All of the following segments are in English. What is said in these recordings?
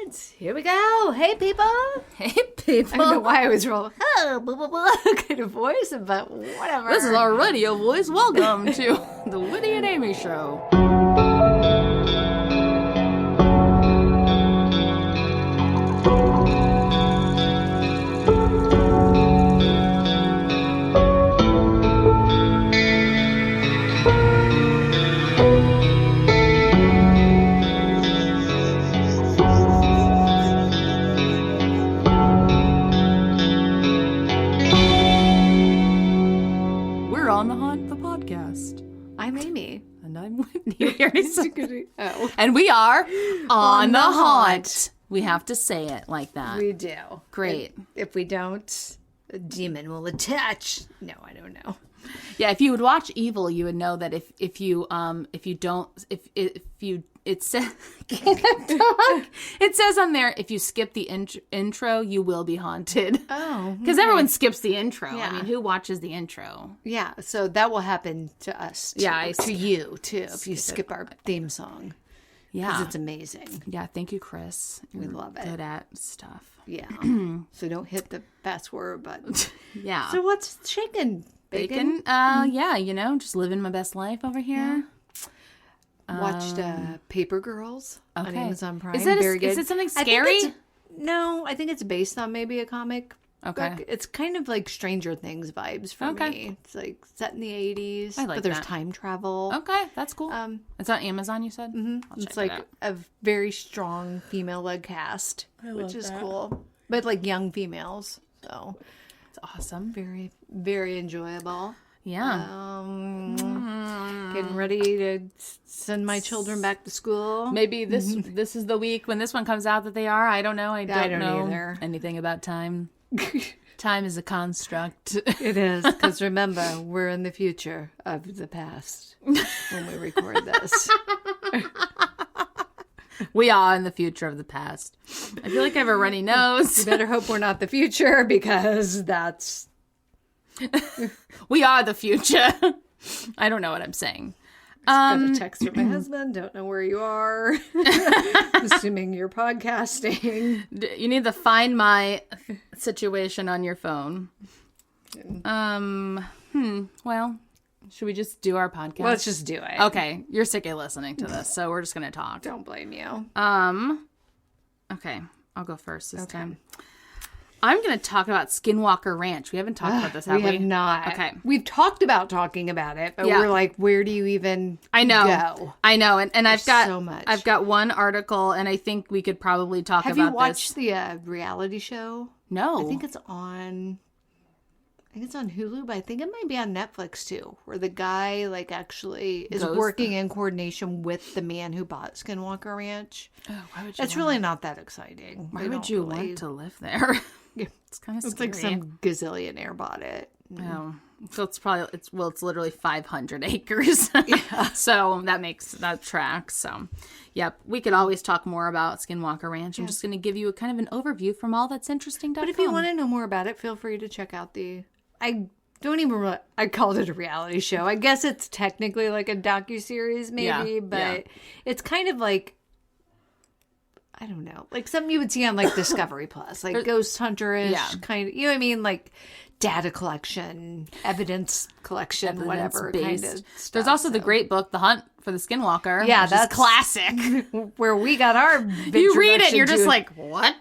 right, here we go. Hey, people. Hey, people. I don't know why I was rolling, oh, blah, blah, blah, kind of voice, but whatever. This is our radio voice. Welcome to the Whitney and Amy Show. On the Hunt, the podcast. I'm Amy. And I'm Whitney. Oh. And we are on the hunt. We have to say it like that. We do. Great. If we don't, a demon will attach. No, I don't know. Yeah, if you would watch Evil, you would know that if you it says it says on there, if you skip the intro, you will be haunted. Oh, because everyone skips the intro. Yeah. I mean, who watches the intro? Yeah, so that will happen to us. Too, Yeah, to you too. If you skip our theme song, yeah, because it's amazing. Yeah, thank you, Chris. We love it. Good at stuff. Yeah. So don't hit the fast forward button. Yeah. So what's shaking? Bacon? Yeah, you know, just living my best life over here. Watched Paper Girls on Amazon Prime. Is that very good. Is it something scary? No, I think it's based on maybe a comic. Okay. book. It's kind of like Stranger Things vibes for me. It's like set in the 80s, I like but there's that. time travel. Okay, that's cool. It's on Amazon, you said? Mm-hmm. It's like a very strong female-led cast, which is cool. But like young females, so It's awesome. very, very enjoyable. Yeah. Getting ready to send my children back to school. Maybe this is the week when this one comes out that they are. I don't know. I don't know either. anything about time. Time is a construct. It is, because remember, we're in the future of the past when we record this. We are in the future of the past. I feel like I have a runny nose. You better hope we're not the future, because that's... We are the future. I don't know what I'm saying. Got a text from my husband. Don't know where you are. Assuming you're podcasting. You need to find my situation on your phone. Well, should we just do our podcast? Let's just do it. Okay, you're sick of listening to this, so we're just gonna talk. Don't blame you. Okay, I'll go first this time. I'm going to talk about Skinwalker Ranch. We haven't talked about this, have we? We have not. Okay. We've talked about talking about it, but we're like, where do you even go? I know. And I've got so much. I've got one article, and I think we could probably talk about this. Have you watched the reality show? No. I think it's on Hulu, but I think it might be on Netflix too, where the guy like actually is working in coordination with the man who bought Skinwalker Ranch. Oh, why would you? It's really not that exciting. Why would you want to live there? It's kind of scary. It's like some gazillionaire bought it. Oh, so it's literally 500 acres. Yeah. So that tracks. So, yep, we could always talk more about Skinwalker Ranch. I'm just going to give you a kind of an overview from all that's interesting. But if you want to know more about it, feel free to check out I called it a reality show. I guess it's technically like a docuseries maybe, but it's kind of like, I don't know, like something you would see on like Discovery Plus, like Ghost Hunter-ish kind of, you know what I mean? Like data collection, evidence collection, whatever kind of stuff. There's also the great book, The Hunt for the Skinwalker. Yeah, that's classic. Where we got our You read it, you're just like, what?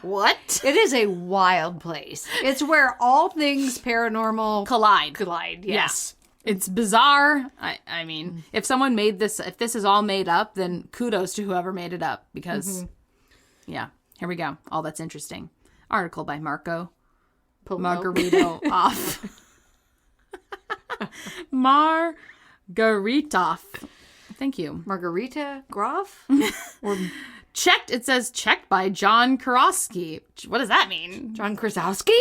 What? It is a wild place. It's where all things paranormal collide. Yes. Yeah. It's bizarre. I mean, if someone made this, if this is all made up, then kudos to whoever made it up, because, yeah, here we go. All that's interesting. Article by Margarito off. Margaritoff. Thank you. Margarita Groff? Or checked. It says checked by John Kurowski. What does that mean? John Krasowski?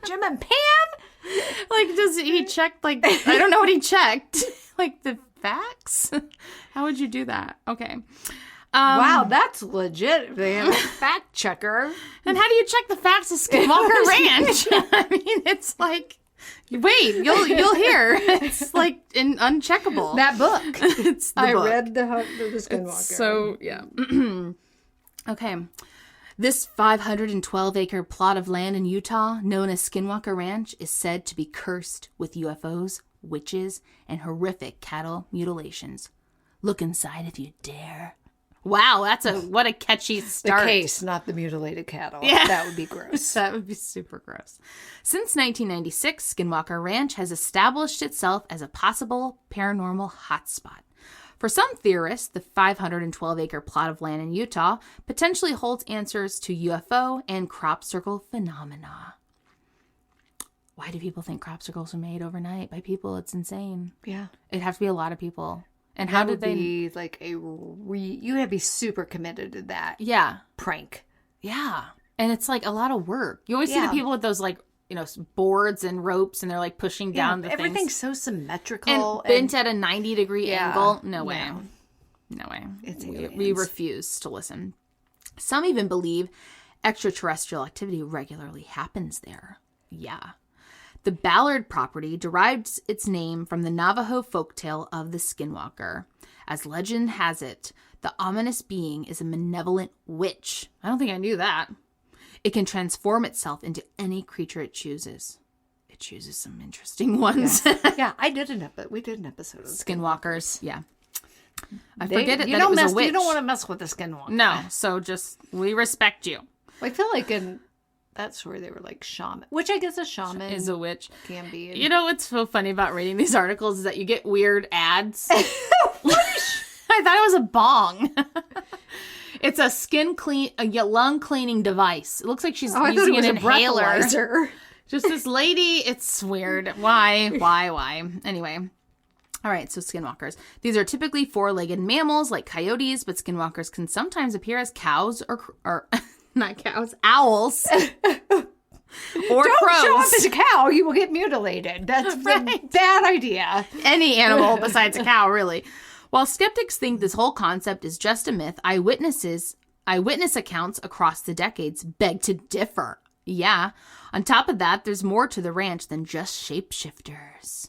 Jim and Pam? Like, does he check, like, I don't know what he checked. Like, the facts? How would you do that? Okay. Wow, that's legit. They have a fact checker. And how do you check the facts of Skinwalker Ranch? I mean, it's like, Wait, you'll hear. It's like uncheckable. That book. It's the book. Read the Skinwalker. So, yeah. Okay. This 512-acre plot of land in Utah, known as Skinwalker Ranch, is said to be cursed with UFOs, witches, and horrific cattle mutilations. Look inside if you dare. Wow, what a catchy start. The case, not the mutilated cattle. Yeah. That would be gross. That would be super gross. Since 1996, Skinwalker Ranch has established itself as a possible paranormal hotspot. For some theorists, the 512-acre plot of land in Utah potentially holds answers to UFO and crop circle phenomena. Why do people think crop circles were made overnight by people? It's insane. Yeah. It'd have to be a lot of people. And how did they be like you had to be super committed to that. Yeah. Prank. Yeah. And it's like a lot of work. You always see the people with those like, boards and ropes, and they're like pushing down the everything's things. so symmetrical And bent at a 90-degree angle. No way. No. No way. It's we refuse to listen. Some even believe extraterrestrial activity regularly happens there. Yeah. The Ballard property derived its name from the Navajo folktale of the Skinwalker. As legend has it, the ominous being is a malevolent witch. I don't think I knew that. It can transform itself into any creature it chooses. It chooses some interesting ones. Yeah, we did an episode of Skinwalkers. Yeah. I forget it you that don't it was mess, a witch. You don't want to mess with the Skinwalker. No, so we respect you. I feel like in that story they were like shaman, which I guess a shaman is a witch. Can be. You know what's so funny about reading these articles is that you get weird ads. I thought it was a bong. It's a lung cleaning device. It looks like she's using an inhaler. Just this lady. It's weird. Why? Anyway. All right, so skinwalkers. These are typically four-legged mammals like coyotes, but skinwalkers can sometimes appear as cows or not cows, owls. Or Don't crows. show up as a cow, you will get mutilated. That's a bad idea. Any animal besides a cow, really. While skeptics think this whole concept is just a myth, eyewitness accounts across the decades beg to differ. Yeah. On top of that, there's more to the ranch than just shapeshifters.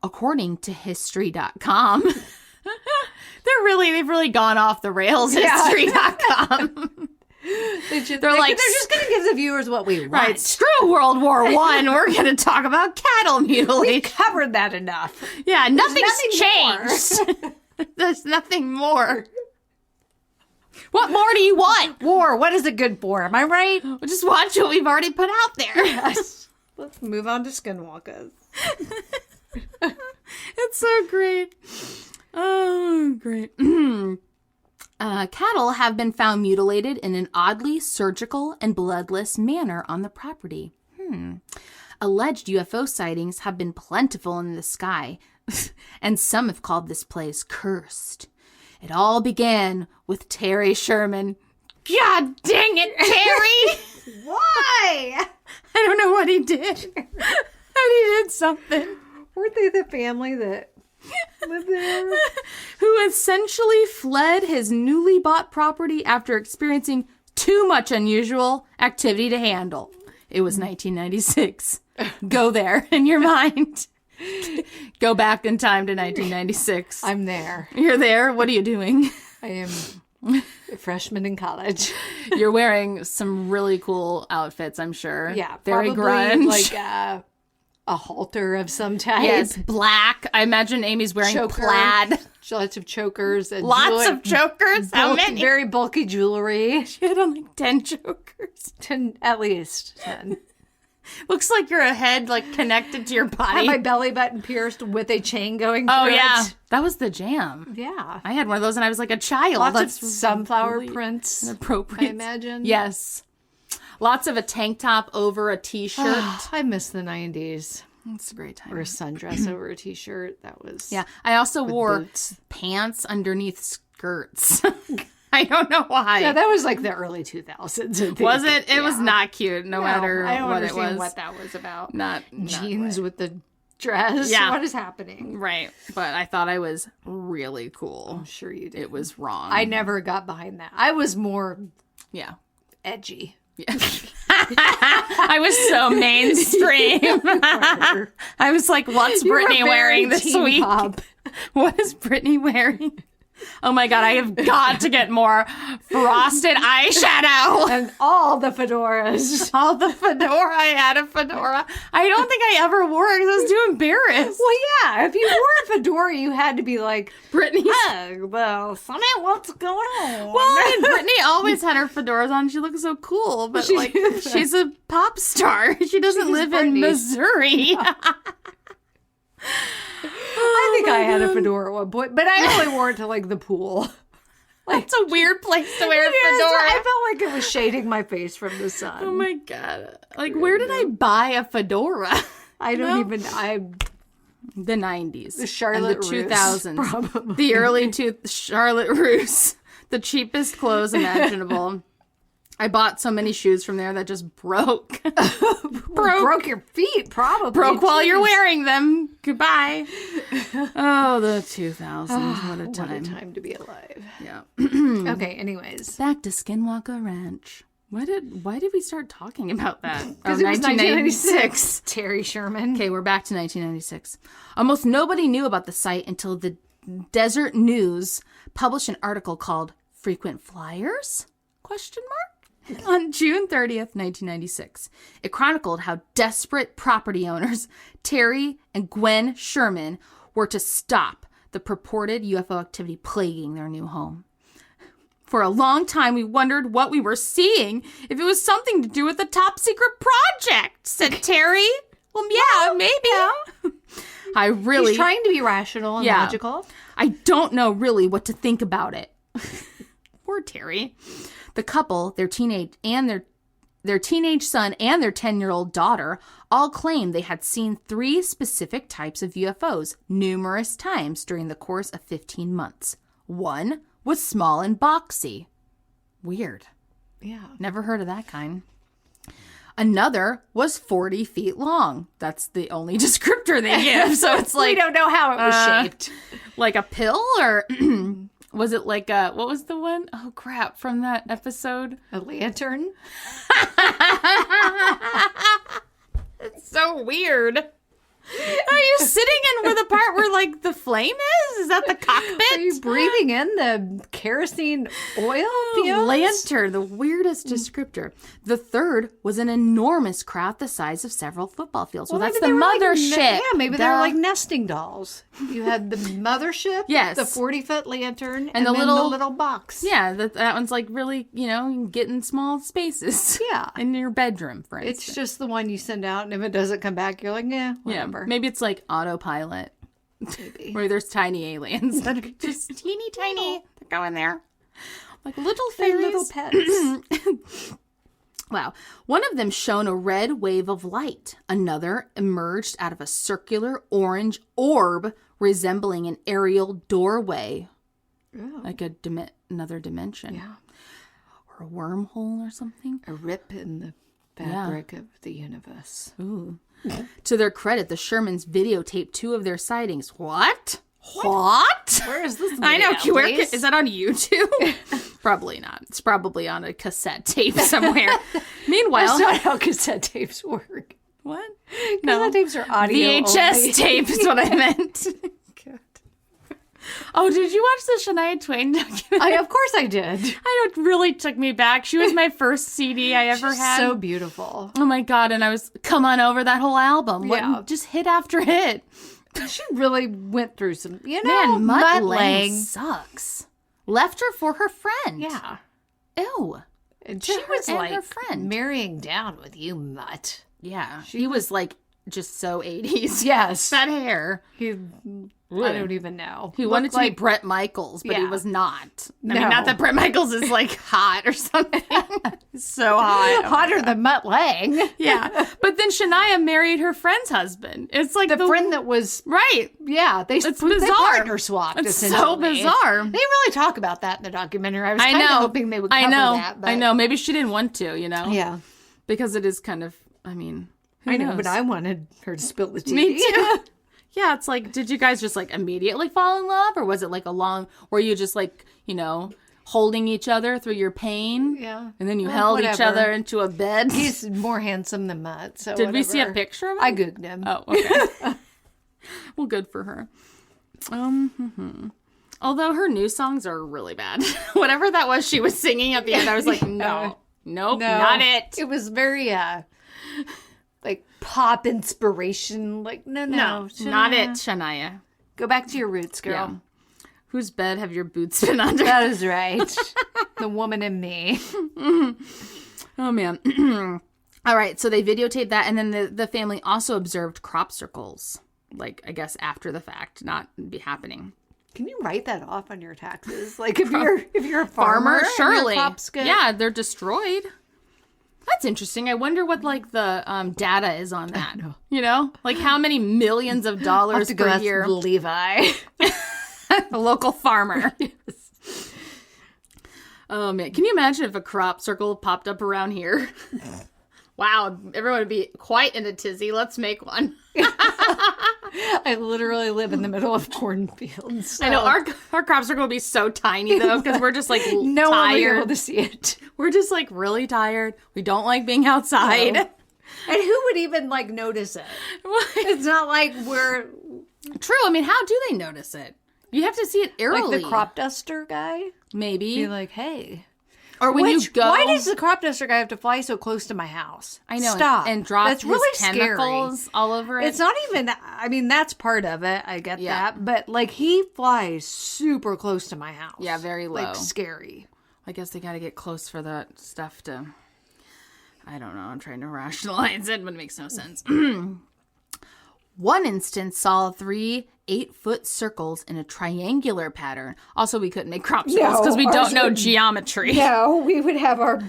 According to History.com, they've really gone off the rails. Yeah. History.com. They're just going to give the viewers what we want. Right. Screw World War I. We're going to talk about cattle mutilation. We covered that enough. Yeah, nothing's changed. There's nothing more. What more do you want? War. What is it good for? Am I right? We'll just watch what we've already put out there. Yes. Let's move on to Skinwalkers. It's so great. Oh, great. Cattle have been found mutilated in an oddly surgical and bloodless manner on the property. Alleged UFO sightings have been plentiful in the sky, and some have called this place cursed. It all began with Terry Sherman. God dang it, Terry! Why? I don't know what he did. But he did something. Weren't they the family that lived there? Who essentially fled his newly bought property after experiencing too much unusual activity to handle. It was 1996. Go there in your mind. Go back in time to 1996. I'm there. You're there. What are you doing? I am a freshman in college. You're wearing some really cool outfits, I'm sure. Yeah. Very grunge. Like a halter of some type. Yes, black. I imagine Amy's wearing plaid. Lots of chokers. And lots of chokers? How many? Very bulky jewelry. She had on like 10 chokers. 10, at least 10. Looks like your head like connected to your body. I had my belly button pierced with a chain going through it. That was the jam. Yeah. I had one of those when I was like a child. Lots of sunflower really prints. Appropriate. I imagine. Yes. Lots of a tank top over a t-shirt. I miss the 90s. It's a great time. Or a sundress over a t-shirt. That was... Yeah. I also wore pants underneath skirts. I don't know why. Yeah, that was like the early 2000s. Was it? It was not cute, no matter I don't what understand it was. what that was about. Not jeans with the dress. Yeah. What is happening? Right. But I thought I was really cool. I'm sure you did. It was wrong. I never got behind that. I was more edgy. Yeah. I was so mainstream. I was like, what's Brittany wearing this week? Pop. What is Brittany wearing? Oh my God, I have got to get more frosted eyeshadow. And all the fedoras. All the fedora. I had a fedora. I don't think I ever wore it because I was too embarrassed. Well, yeah, if you wore a fedora, you had to be like, Brittany. Well, Sonny, what's going on? Well, I mean, Brittany always had her fedoras on. She looks so cool, but she's a pop star. She doesn't live in Missouri. I think I had a fedora at one point, but I only wore it to like the pool. Like, it's a weird place to wear a fedora. I felt like it was shading my face from the sun. Oh my God. Like, where did I buy a fedora? I don't even, the 90s. The Charlotte and the Russe, 2000s. probably. The early Charlotte Russe. The cheapest clothes imaginable. I bought so many shoes from there that just broke. Broke your feet, probably. Broke while you're wearing them. Goodbye. Oh, the 2000s. What a time. What a time to be alive. Yeah. Okay, anyways. Back to Skinwalker Ranch. Why did we start talking about that? Because it was 1996. Terry Sherman. Okay, we're back to 1996. Almost nobody knew about the site until the Desert News published an article called Frequent Flyers? ? On June 30th, 1996. It chronicled how desperate property owners Terry and Gwen Sherman were to stop the purported UFO activity plaguing their new home. For a long time, we wondered what we were seeing, if it was something to do with the top secret project, said Terry. Well, yeah, maybe. Yeah. He's trying to be rational and logical. I don't know really what to think about it. Poor Terry. The couple, their teenage son and their 10-year-old daughter all claimed they had seen 3 specific types of UFOs numerous times during the course of 15 months. One was small and boxy. Weird. Yeah. Never heard of that kind. Another was 40 feet long. That's the only descriptor they give. So it's like... we don't know how it was shaped. Like a pill or... Was it like what was the one? Oh, crap, from that episode? A lantern? It's so weird. Are you sitting in where the part where, like, the flame is? Is that the cockpit? Are you breathing in the kerosene oil fumes? Lantern, the weirdest descriptor. The third was an enormous craft the size of several football fields. Well, that's the mothership. Yeah, maybe they're like nesting dolls. You had the mothership, yes, the 40-foot lantern, and the then the little box. Yeah, that one's like really, getting small spaces. Yeah. In your bedroom, for instance. It's just the one you send out, and if it doesn't come back, you're like, yeah, whatever. Yeah, maybe it's like autopilot. Maybe. Where there's tiny aliens that are just teeny tiny. They're going there. Like little fairies. Little pets. Wow. One of them shone a red wave of light. Another emerged out of a circular orange orb resembling an aerial doorway. Oh. Like another dimension. Yeah. Or a wormhole or something. A rip in the fabric of the universe. Ooh. To their credit, the Shermans videotaped 2 of their sightings. What? Where is this video, I know. Is that on YouTube? Probably not. It's probably on a cassette tape somewhere. Meanwhile... That's not how cassette tapes work. What? Cassette tapes are audio VHS only. tape is what I meant. God. Oh, did you watch the Shania Twain documentary? Of course I did. It really took me back. She was my first CD I ever had. So beautiful. Oh my God. And I was, come on over that whole album. Yeah. Just hit after hit. She really went through some, Man, Mutt Lang sucks. Left her for her friend. Yeah. Ew. And she was like her friend. Marrying down with you, Mutt. Yeah. He was like just so 80s. Yes. That hair. I don't even know. He wanted to be Bret Michaels, but he was not. I No. mean, not that Bret Michaels is like hot or something. So hot. Hotter than Mutt Lang. Yeah. But then Shania married her friend's husband. It's like the friend that was... Right. Yeah. They bizarre. partner swapped, It's essentially. so bizarre. They really talk about that in the documentary. I was kind of hoping they would cover that. But... I know. Maybe she didn't want to, Yeah. Because it is kind of, who I know, knows? but I wanted her to spill the tea. Me too. Yeah, it's like, did you guys just like immediately fall in love? Or was it like were you just like, holding each other through your pain. Yeah. And then you held each other into a bed. He's more handsome than Mutt. So Did we see a picture of him? I googled him. Oh, okay. Well, good for her. Although her new songs are really bad. Whatever that was she was singing at the end, I was like, no, not it. It was very, like, pop inspiration. Like, no, not it, Shania. Go back to your roots, girl. Yeah. Whose bed have your boots been under? That is right. The woman in me. Oh, man. All right, so they videotaped that, and then the family also observed crop circles. Like, I guess after the fact, not be happening. Can you write that off on your taxes? Like, if you're a farmer, surely. Crops get... Yeah, they're destroyed. That's interesting. I wonder what, like, the data is on that. You know? Like, how many millions of dollars per year? Levi. A local farmer. Yes. Oh, man. Can you imagine if a crop circle popped up around here? Wow. Everyone would be quite in a tizzy. Let's make one. I literally live in the middle of cornfields. So. I know. Our crop circle would be so tiny, though, because we're just, like, no tired. one will be able to see it. We're just, like, really tired. We don't like being outside. No. And who would even, like, notice it? It's not like we're... True. I mean, how do they notice it? You have to see it early. Like the crop duster guy? Maybe. Be like, hey. Or when you go... Why does the crop duster guy have to fly so close to my house? I know. Stop. And drop that's his really chemicals scary. all over it. It's not even... I mean, that's part of it. I get that. But, like, he flies super close to my house. Yeah, very low. Like, scary. I guess they got to get close for that stuff to... I don't know. I'm trying to rationalize it, but it makes no sense. One instance saw 3 8-foot circles in a triangular pattern. Also, we couldn't make crop circles because we don't know geometry. No, we would have our...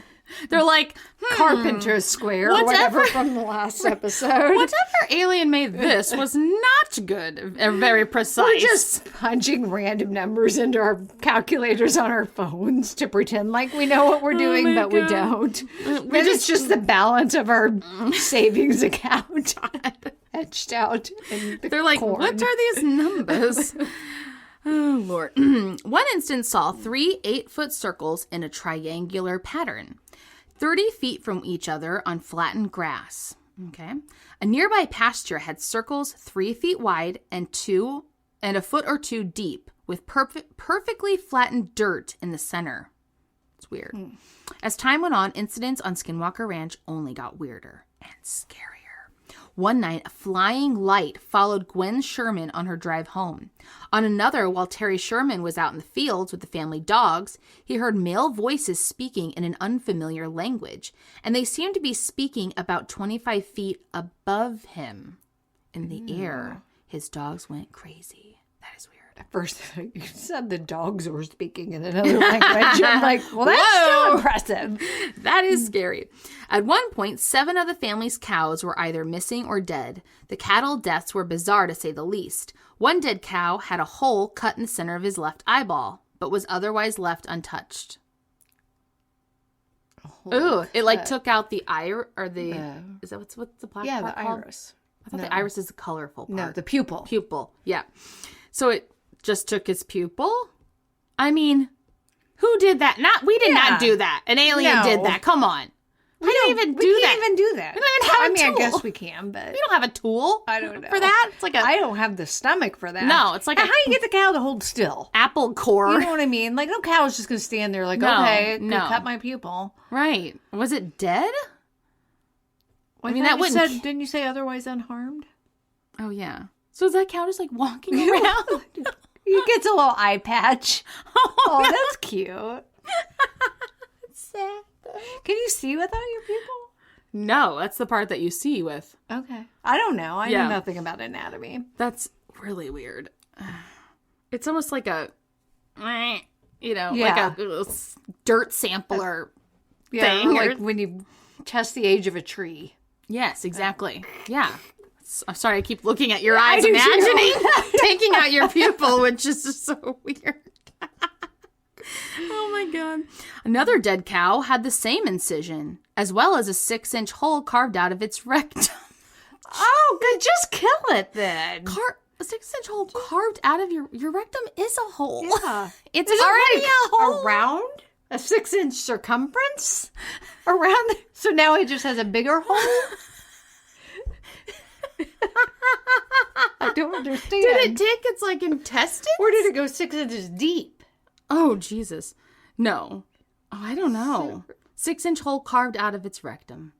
They're like... Carpenter square or whatever from the last episode. Whatever alien made this was not good or very precise. We're just punching random numbers into our calculators on our phones to pretend like we know what we're doing, but we don't. It's just the balance of our savings account etched out. They're like, corn. What are these numbers? Oh, Lord. One instance saw 3 8-foot circles in a triangular pattern, 30 feet from each other on flattened grass. Okay. A nearby pasture had circles 3 feet wide and a foot or 2 deep, with perfectly flattened dirt in the center. It's weird. As time went on, incidents on Skinwalker Ranch only got weirder and scarier. One night, a flying light followed Gwen Sherman on her drive home. On another, while Terry Sherman was out in the fields with the family dogs, he heard male voices speaking in an unfamiliar language, and they seemed to be speaking about 25 feet above him. In the air, his dogs went crazy. That is weird. At first, you said the dogs were speaking in another language. I'm like, well, that's still impressive. That is scary. At one point, 7 of the family's cows were either missing or dead. The cattle deaths were bizarre, to say the least. One dead cow had a hole cut in the center of his left eyeball, but was otherwise left untouched. Ooh, it like took out the iris, or the, is that what's the black part the called? iris. I thought the iris is the colorful part. No, the pupil. Pupil, yeah. So it just took his pupil? I mean, who did that? We did not do that. An alien did that. Come on. We can't even do that. We can't even do that. We don't even have a tool. I guess we can, but... We don't have a tool. I don't know. For that? It's like I don't have the stomach for that. No, it's like how do you get the cow to hold still? Apple core. You know what I mean? Like, no cow's just going to stand there like, okay, cut my pupil. Right. Was it dead? Well, I mean, that wouldn't... Didn't you say otherwise unharmed? Oh, yeah. So is that cow just like walking around? He gets a little eye patch. Oh, that's cute. It's sad. Can you see without your pupil? No, that's the part that you see with. Okay. I don't know. I know nothing about anatomy. That's really weird. It's almost like a, like a dirt sampler thing. Like when you test the age of a tree. Yes, exactly. Yeah. I'm sorry, I keep looking at your eyes, imagining taking out your pupil, which is just so weird. Oh my God. Another dead cow had the same incision, as well as a 6-inch hole carved out of its rectum. Oh, good. Just kill it then. a 6-inch hole carved out of your rectum is a hole. Yeah. It's Is already it a hole. around a 6-inch circumference around. So now it just has a bigger hole. I don't understand. Did it take its like intestines? Or did it go 6 inches deep? Oh, Jesus. No. Oh, I don't know. 6-inch hole carved out of its rectum.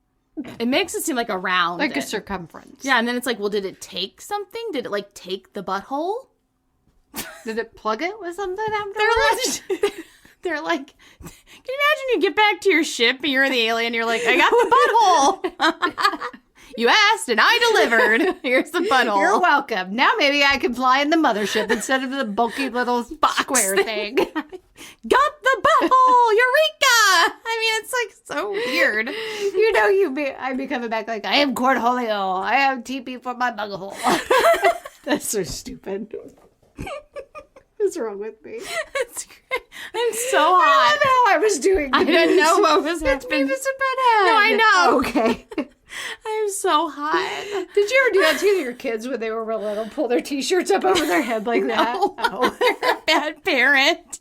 It makes it seem like a round. Like a circumference. Yeah, and then it's like, well, did it take something? Did it like take the butthole? Did it plug it with something afterwards? They're like, can you imagine you get back to your ship and you're the alien, you're like, I got the butthole. You asked and I delivered. Here's the butthole. You're welcome. Now maybe I can fly in the mothership instead of the bulky little square thing. Got the butthole. Eureka. I mean, it's like so weird. You know, I'd be coming back like, I am Cornholio. I have TP for my bugahole. That's so stupid. What's wrong with me? That's great. I'm so hot. I don't know how I was doing. I didn't know what was happening. It's Beavis and Butthead. No, I know. Okay. I'm so hot. Did you ever do that to your kids when they were real little? Pull their t-shirts up over their head like that? No. Oh. You're a bad parent.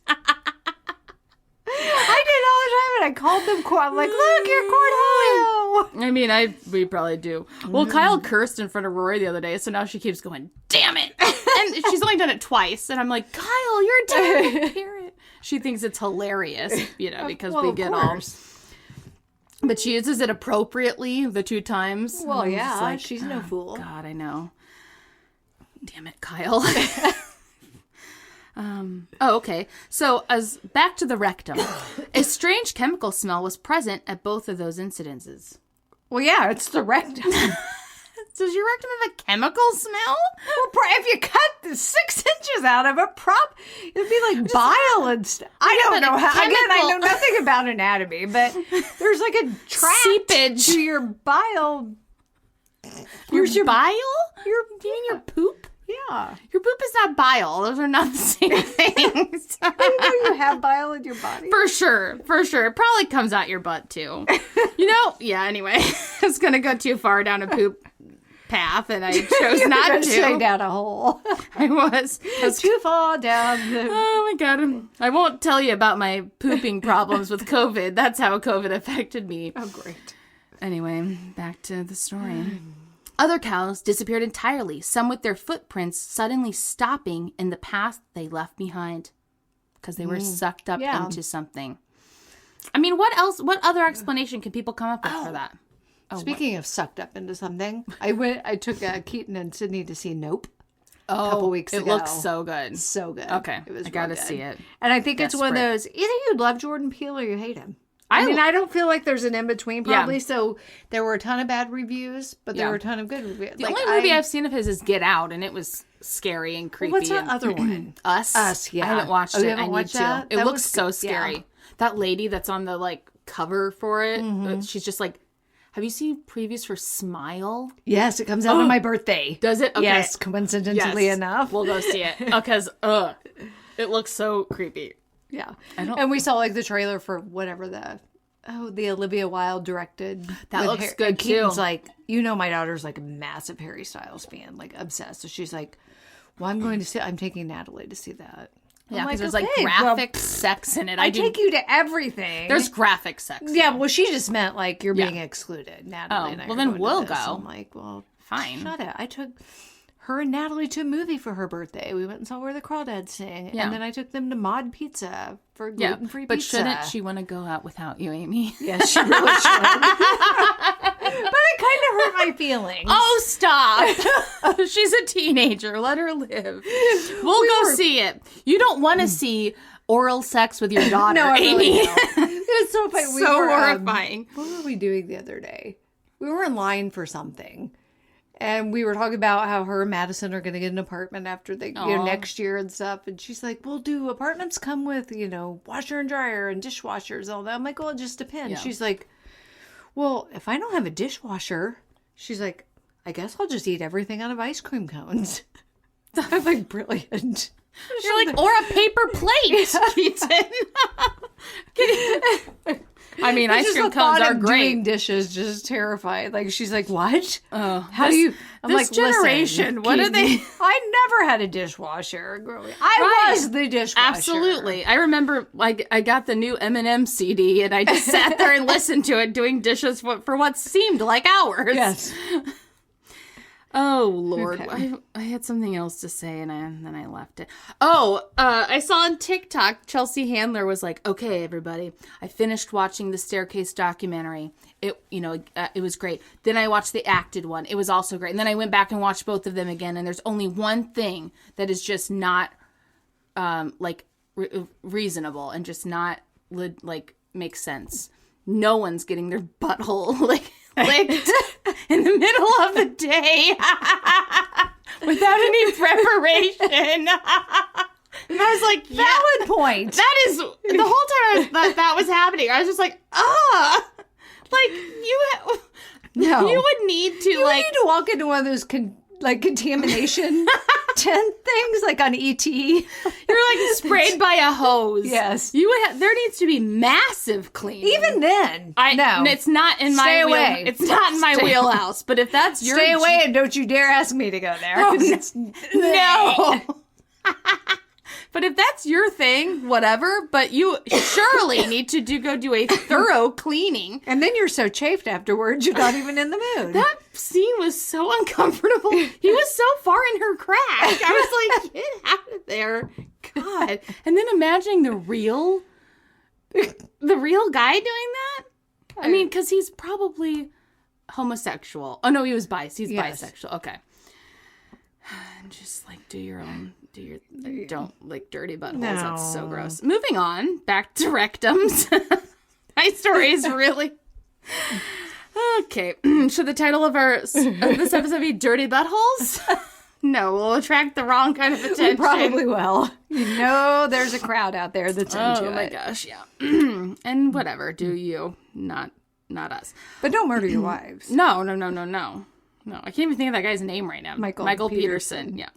I did all the time, and I called them corn. I'm like, look, you're Cornholio. I mean, we probably do. Well, Kyle cursed in front of Rory the other day, so now she keeps going, damn it. And she's only done it twice, and I'm like, Kyle, you're a terrible parent. She thinks it's hilarious, because we get all... But she uses it appropriately the 2 times. Well, yeah, like, she's no fool. God, I know. Damn it, Kyle. Okay. So, as back to the rectum, a strange chemical smell was present at both of those incidences. Well, yeah, it's the rectum. Does your rectum have a chemical smell? Well, if you cut the 6 inches out of it, it'd be like bile and stuff. I don't know how. Again, I know nothing about anatomy, but there's like a tract seepage to your bile. Your bile? Do you mean your poop? Yeah. Your poop is not bile. Those are not the same things. I didn't know you have bile in your body. For sure. It probably comes out your butt, too. Yeah, anyway. I was going to go too far down a poop path, and I chose not to. Straight down a hole. I was too far down. Oh, my God. I won't tell you about my pooping problems with COVID. That's how COVID affected me. Oh, great. Anyway, back to the story. Other cows disappeared entirely, some with their footprints suddenly stopping in the path they left behind because they were sucked up into something. I mean, what other explanation can people come up with for that? Speaking of sucked up into something, I took Keaton and Sydney to see Nope a couple weeks ago. It looks so good. So good. Okay, it was I gotta real good. see it. And I think it's one of those, either you love Jordan Peele or you hate him. I mean, I don't feel like there's an in-between probably, Yeah. So there were a ton of bad reviews, but there were a ton of good reviews. The only movie I've seen of his is Get Out, and it was scary and creepy. What's that other one? Us, yeah. I haven't watched Oh, it. you haven't I need watched to. that? It That looks was so good. scary. Yeah. That lady that's on the cover for it, she's just like, have you seen previews for Smile? Yes, it comes out on my birthday. Does it? Okay. Yes, coincidentally enough. We'll go see it. Because, it looks so creepy. Yeah. don't- And we saw the trailer for whatever the Olivia Wilde directed. That looks good, and Keaton's too. like, my daughter's like a massive Harry Styles fan, like obsessed. So she's like, well, I'm taking Natalie to see that. Yeah, I'm because there's okay, graphic sex in it. I take you to everything. There's graphic sex. Yeah, well, she just meant like you're being excluded, Natalie. and I well, are then going to we'll this. go. I'm like, well, Fine. Shut it. I took her and Natalie to a movie for her birthday. We went and saw Where the Crawdads Sing, Yeah. and then I took them to Mod Pizza for Yeah, gluten-free but pizza. shouldn't she want to go out without you, Amy? Yes, she really should. But it kind of hurt my feelings. Oh, stop. She's a teenager. Let her live. We'll go see it. You don't want to see oral sex with your daughter, no, I Amy. really don't. It's so funny. So horrifying. What were we doing the other day? We were in line for something. And we were talking about how her and Madison are going to get an apartment after next year and stuff. And she's like, well, do apartments come with, washer and dryer and dishwashers and all that? I'm like, well, it just depends. Yeah. She's like, well, if I don't have a dishwasher, she's like, I guess I'll just eat everything out of ice cream cones. I'm like, brilliant. You're like, or a paper plate, Keaton. I mean, ice cream cones are great. Doing dishes just terrified. Like she's like, "What? Oh, How do you?" I'm this like, "Listen, generation, what are they?" I never had a dishwasher growing up. I was the dishwasher. Absolutely. I remember I got the new Eminem CD and I just sat there and listened to it doing dishes for what seemed like hours. Yes. Oh, Lord. Okay. I had something else to say and then I left it. I saw on TikTok, Chelsea Handler was like, okay, everybody, I finished watching the Staircase documentary. It was great. Then I watched the acted one. It was also great. And then I went back and watched both of them again. And there's only one thing that is just not, reasonable and just not, makes sense. No one's getting their butthole, licked in the middle of the day without any preparation. And I was like, valid point. That is, the whole time that was happening, I was just like, you would need to, you need to walk into one of those contamination tent things, like on ET. You're sprayed by a hose. Yes. There needs to be massive cleaning. Even then, no, it's not in my away. It's not in my wheelhouse. But if that's your stay away, and don't you dare ask me to go there. No. But if that's your thing, whatever. But you surely need to go do a thorough cleaning. And then you're so chafed afterwards, you're not even in the mood. That scene was so uncomfortable. He was so far in her crack. I was like, get out of there. God. And then imagining the real guy doing that. I mean, because he's probably homosexual. Oh, no, he was he's bisexual. Okay. Just do your own. Don't dirty buttholes. No. That's so gross. Moving on, back to rectums. My story is really okay. Should the title of this episode be "Dirty Buttholes"? No, we'll attract the wrong kind of attention. We probably will. There's a crowd out there that's into it. Oh my gosh, yeah. And whatever, do you? Not us. But don't murder your wives. No. No, I can't even think of that guy's name right now. Michael Peterson. Yeah.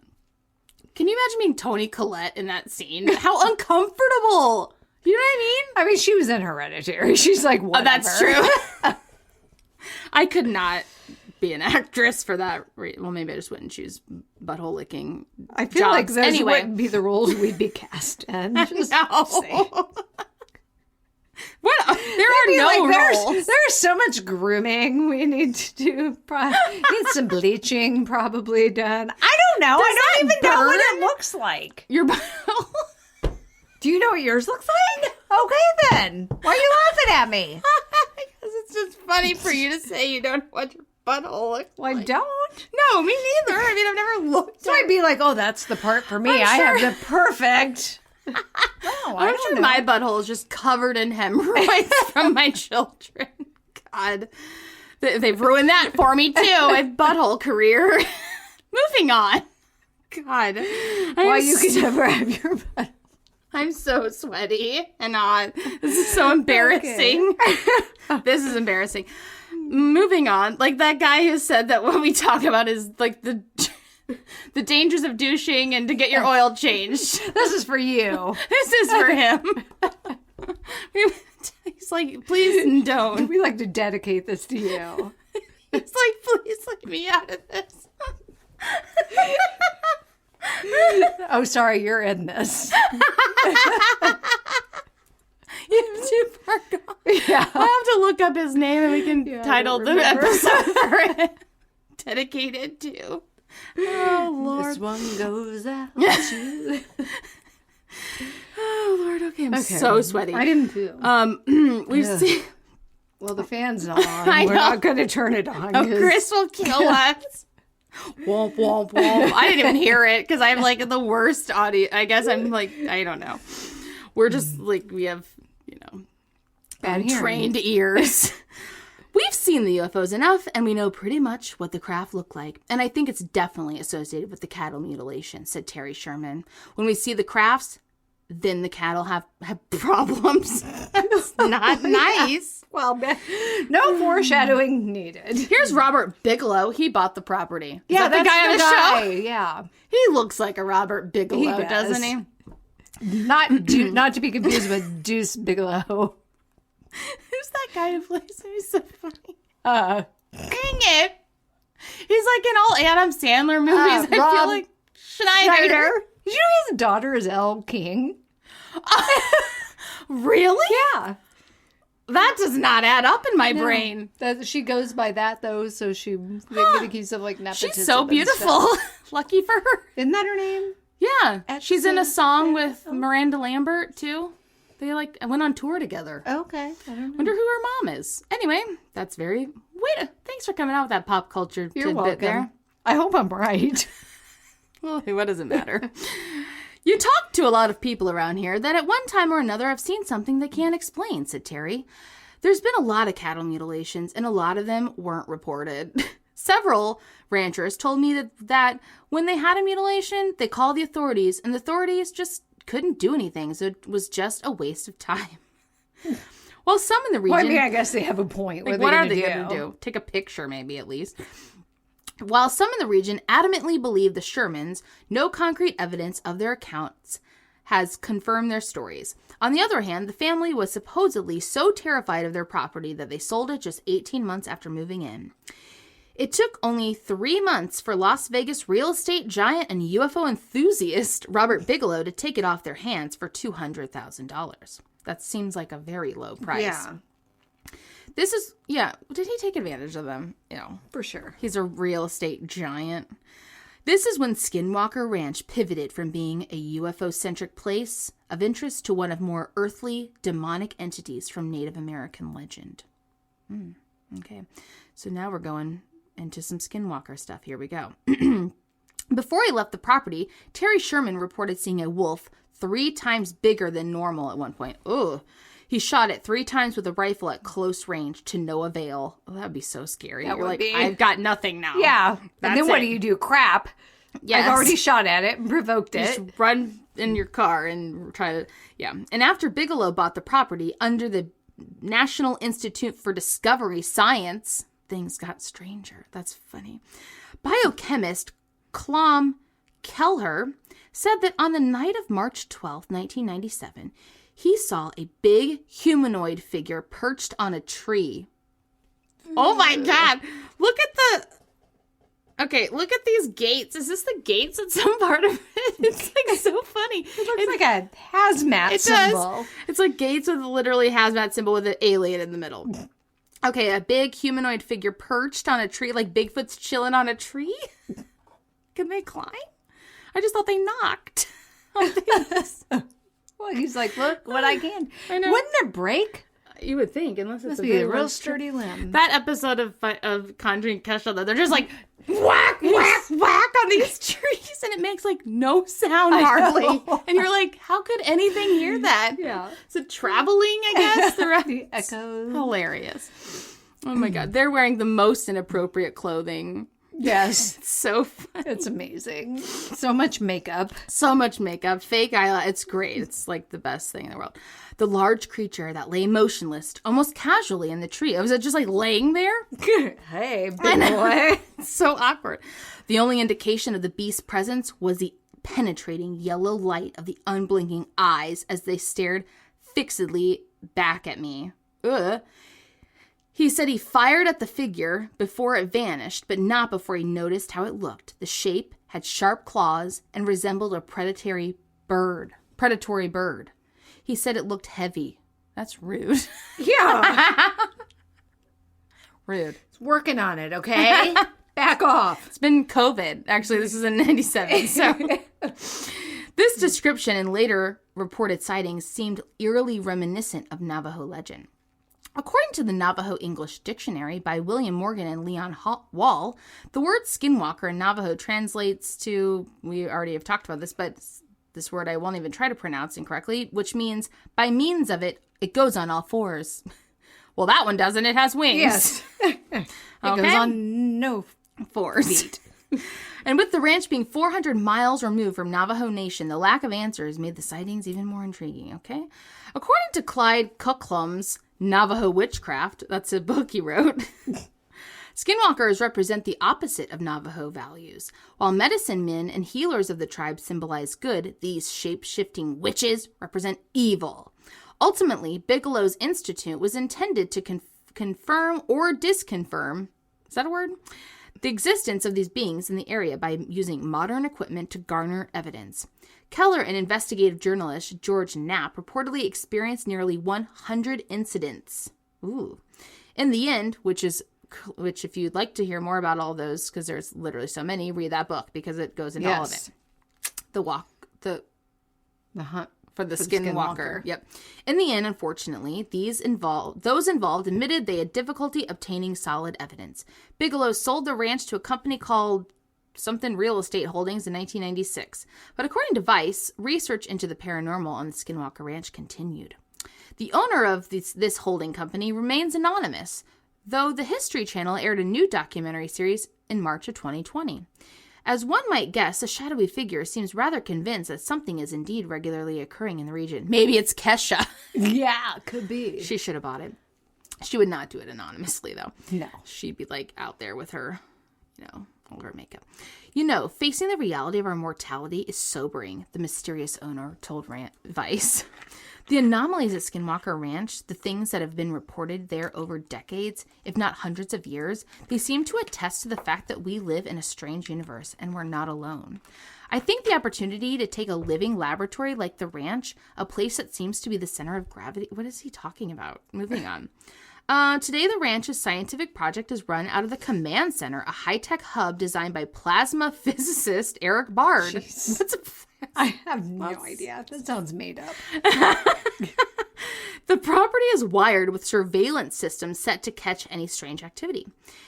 Can you imagine being Toni Collette in that scene? How uncomfortable. You know what I mean? I mean, she was in Hereditary. She's like, whatever. Oh, that's true. I could not be an actress for that. Well, maybe I just wouldn't choose butthole licking. I feel jobs. Like those wouldn't be the roles we'd be cast in. Just no. What? There are no roles. There's so much grooming we need to do. Need some bleaching probably done. I don't know. I don't even know what it looks like. Your Do you know what yours looks like? Okay then. Why are you laughing at me? Because it's just funny for you to say you don't know what your butthole looks like. I don't. No, me neither. I mean, I've never looked. So I'd be like, oh, that's the part for me. I have the perfect. No, I'm sure my butthole is just covered in hemorrhoids from my children. God. They've ruined that for me, too. My butthole career. Moving on. God. Why you could never have your butthole. I'm so sweaty and on. This is so embarrassing. Okay. This is embarrassing. Moving on. That guy who said that what we talk about is, the dangers of douching and to get your oil changed. This is for you. This is for him. He's like, please don't. We like to dedicate this to you. He's like, please let me out of this. Oh, sorry, you're in this. You've too far gone. Yeah. I'll have to look up his name and we can title the episode for it. Dedicated to. Oh, Lord. This one goes out to you. Oh, Lord. Okay, I'm so sweaty. I didn't feel. We've seen. Well, the fan's not on. We're not going to turn it on. Oh, Chris will kill us. Womp, womp, womp. I didn't even hear it because I'm the worst audio. I guess I'm I don't know. We're just we have, trained ears. We've seen the UFOs enough, and we know pretty much what the craft look like. And I think it's definitely associated with the cattle mutilation, said Terry Sherman. When we see the crafts, then the cattle have problems. That's not nice. Well, no foreshadowing needed. Here's Robert Bigelow. He bought the property. Yeah, that's the guy on the show. Yeah. He looks like a Robert Bigelow, doesn't he? Not to be confused with Deuce Bigelow. Who's that guy who plays him? He's so funny. Dang it. He's in all Adam Sandler movies. I feel like. Schneider. Did you know his daughter is Elle King? Really? Yeah. That does not add up in my brain. She goes by that, though, so they get accused of, like, nepotism. She's so beautiful. Lucky for her. Isn't that her name? Yeah. She's in a song with Miranda Lambert, too. They, like, went on tour together. Okay. I don't know. Wonder who her mom is. Anyway, that's very... thanks for coming out with that pop culture You're tidbit welcome. there. I hope I'm right. Well, what does it matter? You talk to a lot of people around here that at one time or another have seen something they can't explain, said Terry. There's been a lot of cattle mutilations, and a lot of them weren't reported. Several ranchers told me that when they had a mutilation, they called the authorities, and the authorities just couldn't do anything, so it was just a waste of time. Well, some in the region... Well, I mean, I guess they have a point. Like, what are they going to do? Take a picture, maybe, at least. While some in the region adamantly believe the Shermans, no concrete evidence of their accounts has confirmed their stories. On the other hand, the family was supposedly so terrified of their property that they sold it just 18 months after moving in. It took only 3 months for Las Vegas real estate giant and UFO enthusiast Robert Bigelow to take it off their hands for $200,000. That seems like a very low price. Yeah. This is, yeah, did he take advantage of them? You know, For sure. he's a real estate giant. This is when Skinwalker Ranch pivoted from being a UFO-centric place of interest to one of more earthly, demonic entities from Native American legend. Okay, so now we're going into some Skinwalker stuff. Here we go. Before he left the property, Terry Sherman reported seeing a wolf 3 times bigger than normal at one point. Ugh. He shot it 3 times with a rifle at close range to no avail. Oh, that'd be so scary. You're like, I've got nothing now. Yeah. That's and then what it. do you do? Crap. Yes. I've already shot at it and provoked it. Just run in your car and try to, yeah. And after Bigelow bought the property under the National Institute for Discovery Science, things got stranger. That's funny. Biochemist Clom Kelleher said that on the night of March 12th, 1997, he saw a big humanoid figure perched on a tree. Oh my God. Look at these gates. Is this the gates at some part of it? It's like so funny. It looks like a hazmat symbol. It's like gates with literally hazmat symbol with an alien in the middle. Okay, a big humanoid figure perched on a tree, like Bigfoot's chilling on a tree. Can they climb? I just thought they knocked on things. Well, he's like, look what I can. I know. Wouldn't it break? You would think, unless it's Must a be a big real one. sturdy limb. That episode of Conjuring Kesha, though, they're just like whack, whack, whack on these trees, and it makes like no sound hardly. And you're like, how could anything hear that? Yeah. Is it traveling, I guess? The echoes. Hilarious. Oh my God. They're wearing the most inappropriate clothing. Yes. It's so fun. It's amazing. So much makeup. So much makeup, fake eyelash. It's great. It's like the best thing in the world. The large creature that lay motionless, almost casually in the tree. Was it just like laying there? Hey, big boy. It's so awkward. The only indication of the beast's presence was the penetrating yellow light of the unblinking eyes as they stared fixedly back at me. Ugh. He said he fired at the figure before it vanished, but not before he noticed how it looked. The shape had sharp claws and resembled a predatory bird. He said it looked heavy. That's rude. Yeah. Rude. It's working on it, okay? Back off. It's been COVID. Actually, this is in 97, so... This description and later reported sightings seemed eerily reminiscent of Navajo legend. According to the Navajo English Dictionary by William Morgan and Leon Wall, the word skinwalker in Navajo translates to, we already have talked about this, but this word I won't even try to pronounce incorrectly, which means by means of it, it goes on all fours. Well, that one doesn't. It has wings. Yes. It goes on no fours. feet. And with the ranch being 400 miles removed from Navajo Nation, the lack of answers made the sightings even more intriguing, okay? According to Clyde Kucklum's Navajo Witchcraft, that's a book he wrote, skinwalkers represent the opposite of Navajo values. While medicine men and healers of the tribe symbolize good, these shape-shifting witches represent evil. Ultimately, Bigelow's Institute was intended to confirm or disconfirm, is that a word? the existence of these beings in the area by using modern equipment to garner evidence. Keller and investigative journalist George Knapp reportedly experienced nearly 100 incidents. Ooh. In the end, which if you'd like to hear more about all those, because there's literally so many, read that book because it goes into all of it. The hunt for the Skinwalker. Yep. In the end, unfortunately, those involved admitted they had difficulty obtaining solid evidence. Bigelow sold the ranch to a company called something Real Estate Holdings in 1996. But according to Vice, research into the paranormal on the Skinwalker Ranch continued. The owner of this holding company remains anonymous, though the History Channel aired a new documentary series in March of 2020. As one might guess, a shadowy figure seems rather convinced that something is indeed regularly occurring in the region. Maybe it's Kesha. Yeah, could be. She should have bought it. She would not do it anonymously, though. No. She'd be, out there with her, all her makeup. Facing the reality of our mortality is sobering, the mysterious owner told Vice. The anomalies at Skinwalker Ranch, the things that have been reported there over decades, if not hundreds of years, they seem to attest to the fact that we live in a strange universe and we're not alone. I think the opportunity to take a living laboratory like the ranch, a place that seems to be the center of gravity. What is he talking about? Moving on. Today, the ranch's scientific project is run out of the command center, a high-tech hub designed by plasma physicist Eric Bard. I have no idea. That sounds made up. The property is wired with surveillance systems set to catch any strange activity.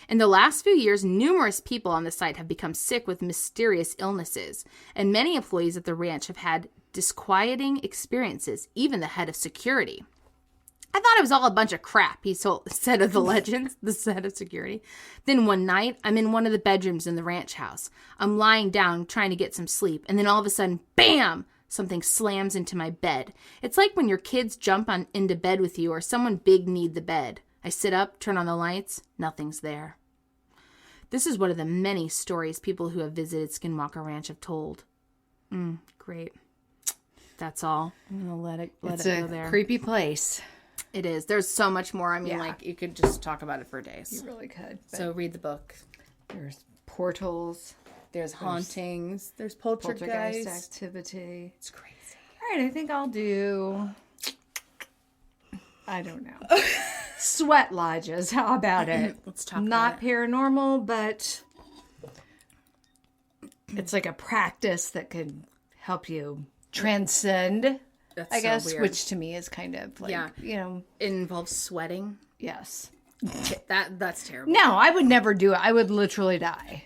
In the last few years, numerous people on the site have become sick with mysterious illnesses, and many employees at the ranch have had disquieting experiences, even the head of security. I thought it was all a bunch of crap, he said of the legends, the head of security. Then one night, I'm in one of the bedrooms in the ranch house. I'm lying down trying to get some sleep, and then all of a sudden, bam! Something slams into my bed. It's like when your kids jump into bed with you or someone big need the bed. I sit up, turn on the lights, nothing's there. This is one of the many stories people who have visited Skinwalker Ranch have told. Great. That's all. I'm going to let it go there. It's a creepy place. It is. There's so much more. I mean, you could just talk about it for days. You really could. So read the book. There's portals. There's hauntings. There's poltergeist activity. It's crazy. All right, I think I'll do... I don't know. Sweat lodges. How about it? Let's talk about Not paranormal, but it's like a practice that could help you transcend... That's I guess, weird. which to me is kind of like, It involves sweating. Yes. That's terrible. No, I would never do it. I would literally die.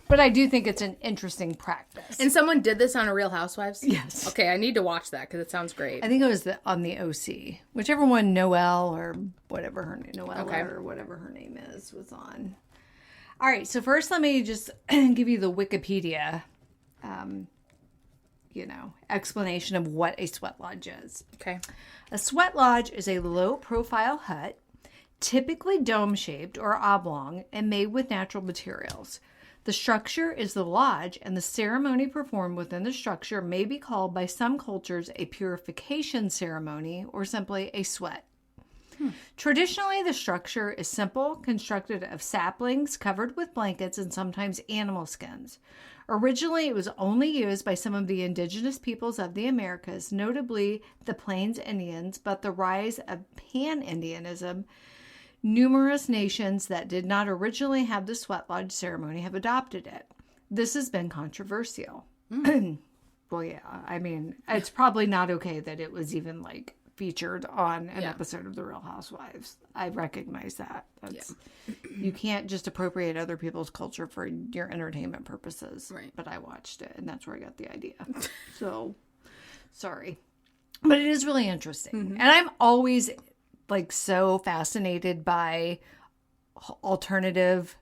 But I do think it's an interesting practice. And someone did this on a Real Housewives? Yes. Okay, I need to watch that because it sounds great. I think it was on the OC. Whichever one Noelle or whatever her name, or whatever her name is, was on. All right, so first let me just give you the Wikipedia explanation of what a sweat lodge is. Okay. A sweat lodge is a low-profile hut, typically dome-shaped or oblong, and made with natural materials. The structure is the lodge, and the ceremony performed within the structure may be called by some cultures a purification ceremony or simply a sweat. Traditionally, the structure is simple, constructed of saplings covered with blankets and sometimes animal skins. Originally, it was only used by some of the indigenous peoples of the Americas, notably the Plains Indians, but the rise of Pan-Indianism, numerous nations that did not originally have the sweat lodge ceremony have adopted it. This has been controversial. Well, yeah, I mean, it's probably not okay that it was even featured on an episode of The Real Housewives. I recognize that. You can't just appropriate other people's culture for your entertainment purposes. Right. But I watched it, and that's where I got the idea. So, sorry. But it is really interesting. Mm-hmm. And I'm always, so fascinated by alternative,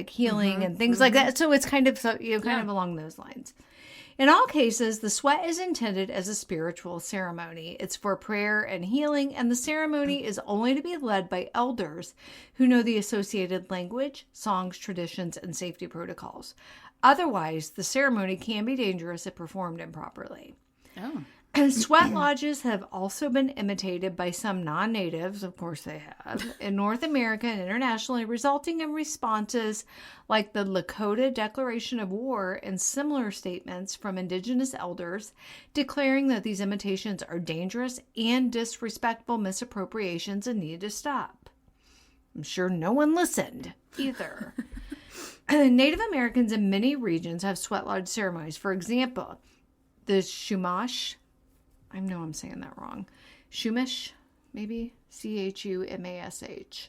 healing and things like that. So it's kind of, kind of along those lines. In all cases, the sweat is intended as a spiritual ceremony. It's for prayer and healing, and the ceremony is only to be led by elders who know the associated language, songs, traditions, and safety protocols. Otherwise, the ceremony can be dangerous if performed improperly. Oh. Sweat lodges have also been imitated by some non-natives, of course they have, in North America and internationally, resulting in responses like the Lakota Declaration of War and similar statements from indigenous elders declaring that these imitations are dangerous and disrespectful misappropriations and need to stop. I'm sure no one listened either. Native Americans in many regions have sweat lodge ceremonies. For example, the Chumash, I know I'm saying that wrong. Chumash, maybe? Chumash.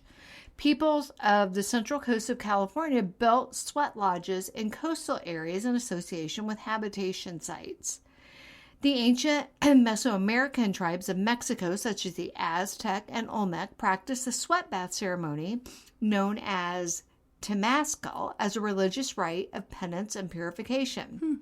Peoples of the central coast of California built sweat lodges in coastal areas in association with habitation sites. The ancient Mesoamerican tribes of Mexico, such as the Aztec and Olmec, practiced the sweat bath ceremony known as Temazcal as a religious rite of penance and purification.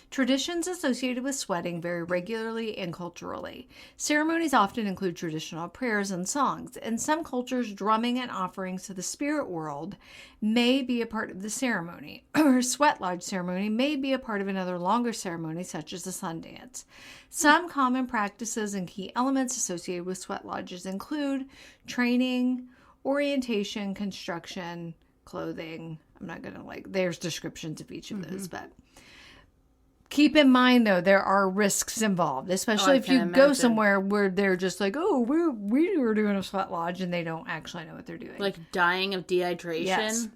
Traditions associated with sweating vary regularly and culturally. Ceremonies often include traditional prayers and songs. In some cultures, drumming and offerings to the spirit world may be a part of the ceremony, or a sweat lodge ceremony may be a part of another longer ceremony, such as the sun dance. Some common practices and key elements associated with sweat lodges include training, orientation, construction, clothing. I'm not going to there's descriptions of each of those, but keep in mind, though, there are risks involved, especially if you go somewhere where they're just like, oh, we were doing a sweat lodge, and they don't actually know what they're doing. Like dying of dehydration? Yes.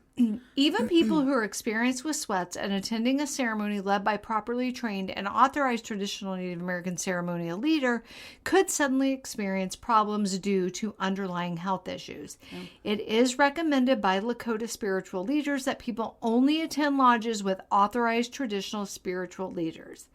Even people who are experienced with sweats and attending a ceremony led by properly trained and authorized traditional Native American ceremonial leader could suddenly experience problems due to underlying health issues. It is recommended by Lakota spiritual leaders that people only attend lodges with authorized traditional spiritual leaders.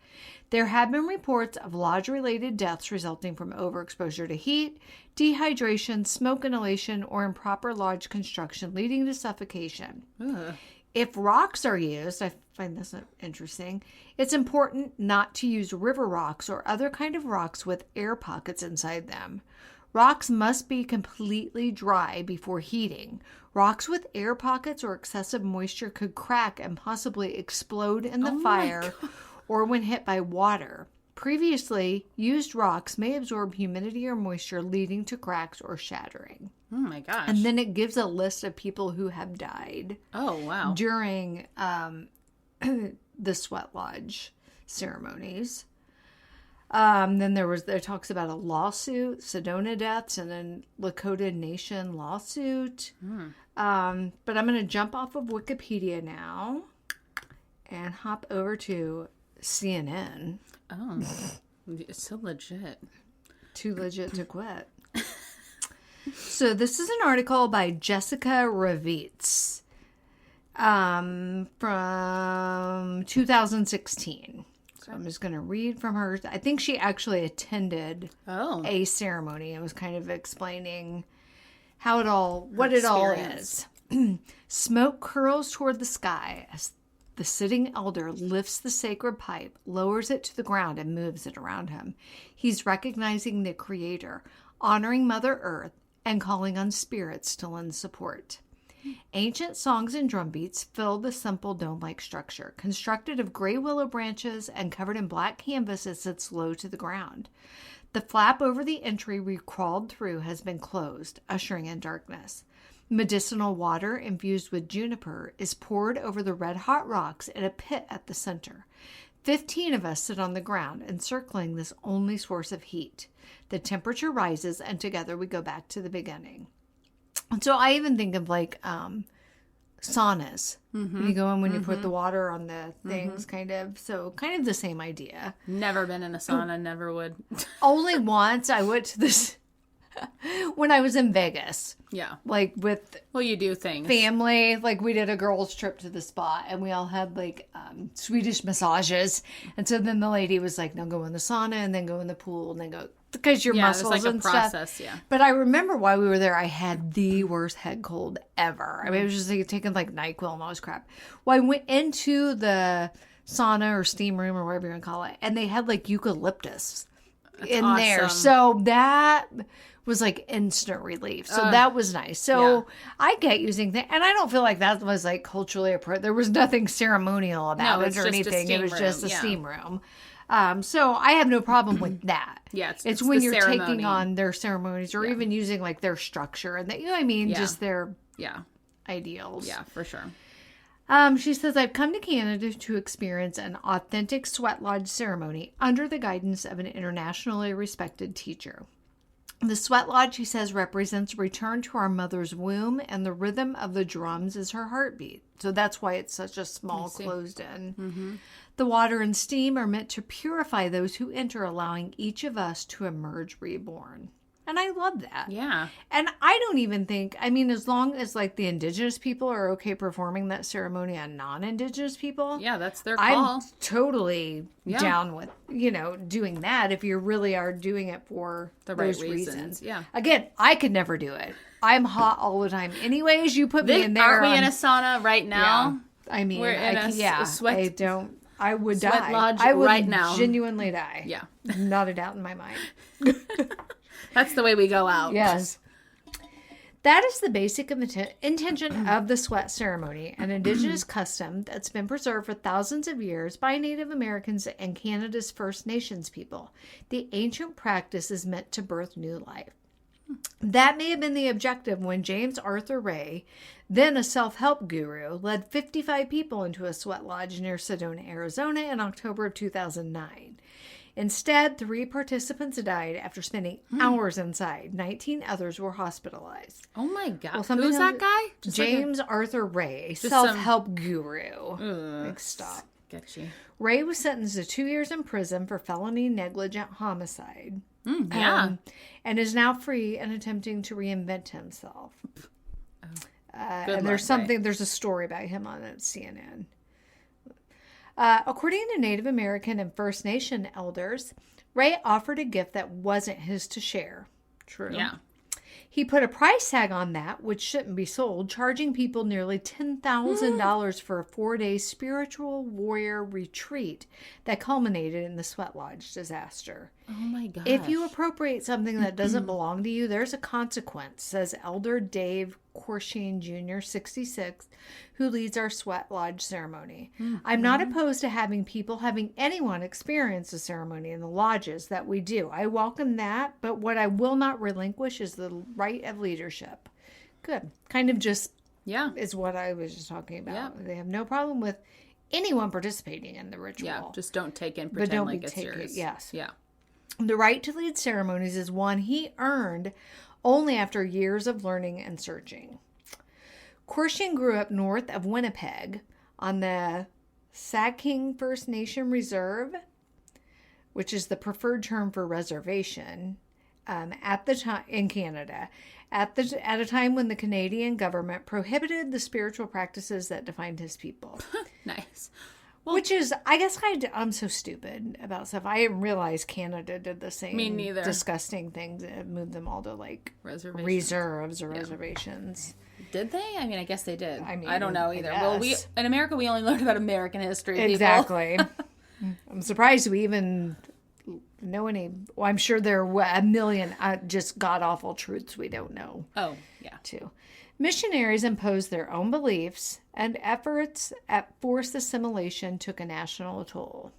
There have been reports of lodge-related deaths resulting from overexposure to heat, dehydration, smoke inhalation, or improper lodge construction leading to suffocation. Ugh. If rocks are used, I find this interesting, it's important not to use river rocks or other kind of rocks with air pockets inside them. Rocks must be completely dry before heating. Rocks with air pockets or excessive moisture could crack and possibly explode in the fire or when hit by water. Previously used rocks may absorb humidity or moisture, leading to cracks or shattering. Oh my gosh. And then it gives a list of people who have died. Oh, wow. During the sweat lodge ceremonies. Then there talks about a lawsuit, Sedona deaths, and then Lakota Nation lawsuit. But I'm going to jump off of Wikipedia now and hop over to CNN. Oh, it's so legit. Too legit to quit. So this is an article by Jessica Ravitz from 2016. So I'm just going to read from her. I think she actually attended a ceremony and was kind of explaining what it all is. Smoke curls toward the sky as the sitting elder lifts the sacred pipe, lowers it to the ground, and moves it around him. He's recognizing the Creator, honoring Mother Earth, and calling on spirits to lend support. Ancient songs and drum beats fill the simple dome-like structure, constructed of gray willow branches and covered in black canvas as it sits low to the ground. The flap over the entry we crawled through has been closed, ushering in darkness. Medicinal water infused with juniper is poured over the red-hot rocks in a pit at the center. 15 of us sit on the ground, encircling this only source of heat. The temperature rises, and together we go back to the beginning. And so I even think of saunas. Mm-hmm. You go in when you put the water on the things, kind of. So kind of the same idea. Never been in a sauna, never would. Only once I went to this when I was in Vegas. Yeah. You do things. Family. We did a girls' trip to the spa, and we all had Swedish massages. And so then the lady was like, now go in the sauna and then go in the pool and then go, because your muscles it's like and a process, stuff. Yeah. But I remember while we were there, I had the worst head cold ever. I mean, it was just taking NyQuil and all this crap. Well, I went into the sauna or steam room or whatever you want to call it, and they had eucalyptus in there. So that was instant relief. So that was nice. So I get using things, and I don't feel like that was culturally appropriate. There was nothing ceremonial about it or anything. It was just a steam room. So I have no problem with that. Yeah, it's when you're taking on their ceremonies or even using like their structure and you know what I mean, just their ideals. Yeah, for sure. She says, I've come to Canada to experience an authentic sweat lodge ceremony under the guidance of an internationally respected teacher. The sweat lodge, she says, represents a return to our mother's womb, and the rhythm of the drums is her heartbeat. So that's why it's such a small, closed-in. Mm-hmm. The water and steam are meant to purify those who enter, allowing each of us to emerge reborn. And I love that. Yeah. And I don't even think, I mean, as long as like the indigenous people are okay performing that ceremony on non-indigenous people. Yeah, that's their call. I'm totally down with, doing that if you really are doing it for the right reasons. Yeah. Again, I could never do it. I'm hot all the time. Anyways, you put me in there. Aren't we in a sauna right now? Yeah. I mean, we're in a sweat. I would sweat die. Lodge I would right now. Genuinely die. Yeah. Not a doubt in my mind. That's the way we go out. Yes. That is the basic intention of the sweat ceremony, an indigenous custom that's been preserved for thousands of years by Native Americans and Canada's First Nations people. The ancient practice is meant to birth new life. That may have been the objective when James Arthur Ray, then a self-help guru, led 55 people into a sweat lodge near Sedona, Arizona in October of 2009. Instead, 3 participants died after spending hours inside. 19 others were hospitalized. Oh my God. Well, who's that guy? James Arthur Ray, self-help guru. Stop. Sketchy. Ray was sentenced to 2 years in prison for felony negligent homicide. And is now free and attempting to reinvent himself. And there's there's a story about him on CNN. According to Native American and First Nation elders, Ray offered a gift that wasn't his to share. True. Yeah. He put a price tag on that, which shouldn't be sold, charging people nearly $10,000 for a 4-day spiritual warrior retreat that culminated in the Sweat Lodge disaster. Oh my gosh. If you appropriate something that doesn't belong to you, there's a consequence, says Elder Dave Corshine Jr., 66, who leads our Sweat Lodge ceremony. I'm not opposed to having anyone experience the ceremony in the lodges that we do. I welcome that, but what I will not relinquish is the right of leadership. Good. Kind of just is what I was just talking about. Yeah. They have no problem with anyone participating in the ritual. Yeah, just don't take it and pretend like it's yours. Yes. Yeah. The right to lead ceremonies is one he earned only after years of learning and searching. Corshine grew up north of Winnipeg on the Saking First Nation Reserve, which is the preferred term for reservation, at the time in Canada, at a time when the Canadian government prohibited the spiritual practices that defined his people. Nice. Well, which is, I guess I'm so stupid about stuff. I didn't realize Canada did the same Me neither. disgusting things and moved them all to like reserves or reservations. Did they? I mean, I guess they did. I mean, I don't know either. Well, in America, we only learned about American history. Exactly. I'm surprised we even know any. Well, I'm sure there were a million just god awful truths we don't know. Oh, yeah. Too. Missionaries imposed their own beliefs, and efforts at forced assimilation took a national toll.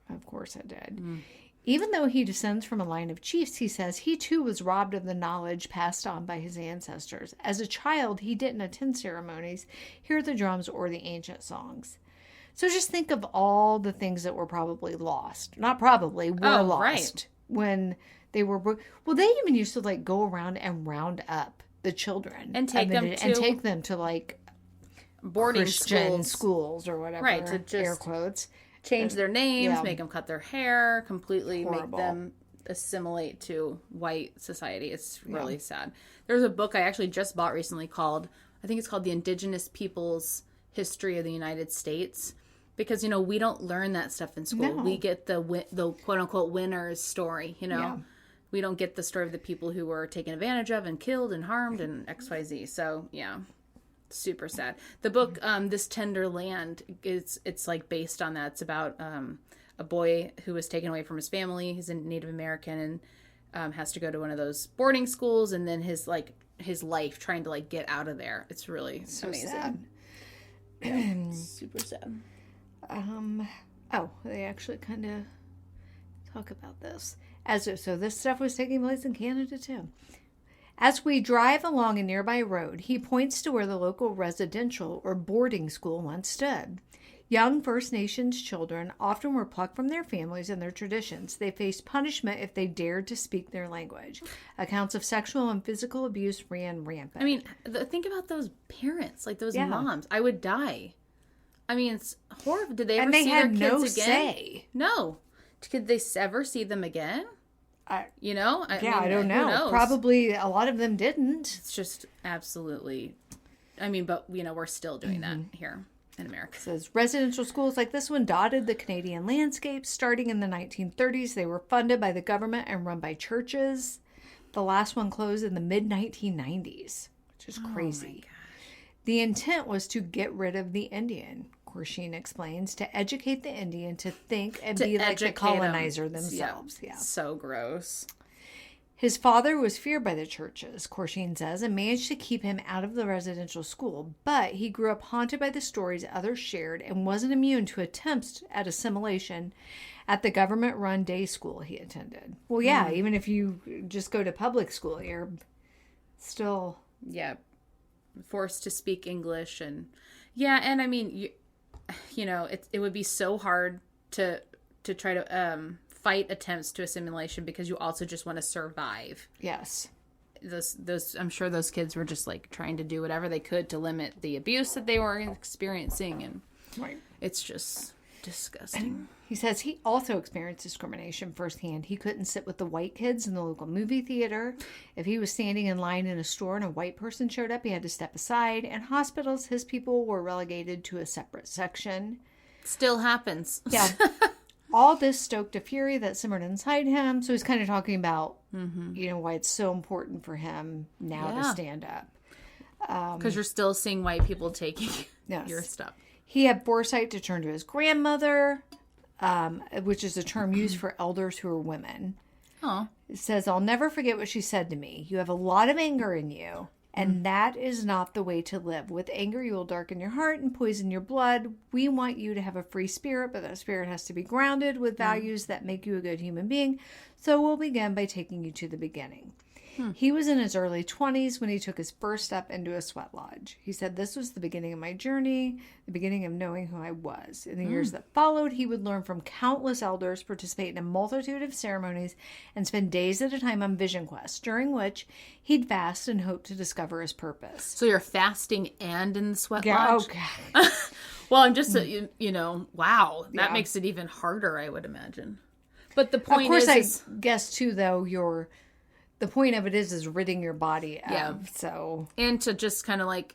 Of course it did. Even though he descends from a line of chiefs, he says he too was robbed of the knowledge passed on by his ancestors. As a child, he didn't attend ceremonies, hear the drums, or the ancient songs. So just think of all the things that were probably lost. Not probably, were lost when they were... Well, they even used to like go around and round up the children and take them to like boarding Christian schools or whatever, right? To just air quotes, change their names, make them cut their hair, completely Horrible. Make them assimilate to white society. It's really sad. There's a book I actually just bought recently called, I think it's called The Indigenous Peoples History of the United States, because we don't learn that stuff in school. No. We get the quote unquote winner's story. We don't get the story of the people who were taken advantage of and killed and harmed and XYZ. So, yeah, super sad. The book, This Tender Land, it's like based on that. It's about a boy who was taken away from his family. He's a Native American and has to go to one of those boarding schools, and then his life trying to like get out of there. It's really so amazing. Sad. Yeah, super sad. Oh, they actually kind of talk about this. So this stuff was taking place in Canada too. As we drive along a nearby road, he points to where the local residential or boarding school once stood. Young First Nations children often were plucked from their families and their traditions. They faced punishment if they dared to speak their language. Accounts of sexual and physical abuse ran rampant. I mean, think about those parents, like those moms. I would die. I mean, it's horrible. Did they ever see their kids again? Say. No. Could they ever see them again? I don't know. Probably a lot of them didn't. It's just absolutely. I mean, but we're still doing that here in America. It says residential schools like this one dotted the Canadian landscape. Starting in the 1930s, they were funded by the government and run by churches. The last one closed in the mid-1990s, which is crazy. The intent was to get rid of the Indian, Korshine explains, to educate the Indian to think and be like the colonizer themselves. Yeah. So gross. His father was feared by the churches, Korshine says, and managed to keep him out of the residential school. But he grew up haunted by the stories others shared and wasn't immune to attempts at assimilation at the government-run day school he attended. Well, yeah, even if you just go to public school, you're still... Yeah, forced to speak English. And I mean, it would be so hard to try to... fight attempts to assimilation because you also just want to survive. Yes. Those I'm sure those kids were just like trying to do whatever they could to limit the abuse that they were experiencing, and it's just disgusting. And he says he also experienced discrimination firsthand. He couldn't sit with the white kids in the local movie theater. If he was standing in line in a store and a white person showed up, he had to step aside. In hospitals, his people were relegated to a separate section. Still happens. Yeah. All this stoked a fury that simmered inside him. So he's kind of talking about, why it's so important for him now to stand up. Because you're still seeing white people taking your stuff. He had foresight to turn to his grandmother, which is a term used for elders who are women. Oh. It says, I'll never forget what she said to me. You have a lot of anger in you. And that is not the way to live. With anger, you will darken your heart and poison your blood. We want you to have a free spirit, but that spirit has to be grounded with values that make you a good human being. So we'll begin by taking you to the beginning. He was in his early 20s when he took his first step into a sweat lodge. He said, this was the beginning of my journey, the beginning of knowing who I was. In the years that followed, he would learn from countless elders, participate in a multitude of ceremonies, and spend days at a time on vision quests, during which he'd fast and hope to discover his purpose. So you're fasting and in the sweat lodge? Okay. Well, I'm just, wow. That makes it even harder, I would imagine. But the point is... Of course, I guess, too, though, the point of it is ridding your body of, so... And to just kind of like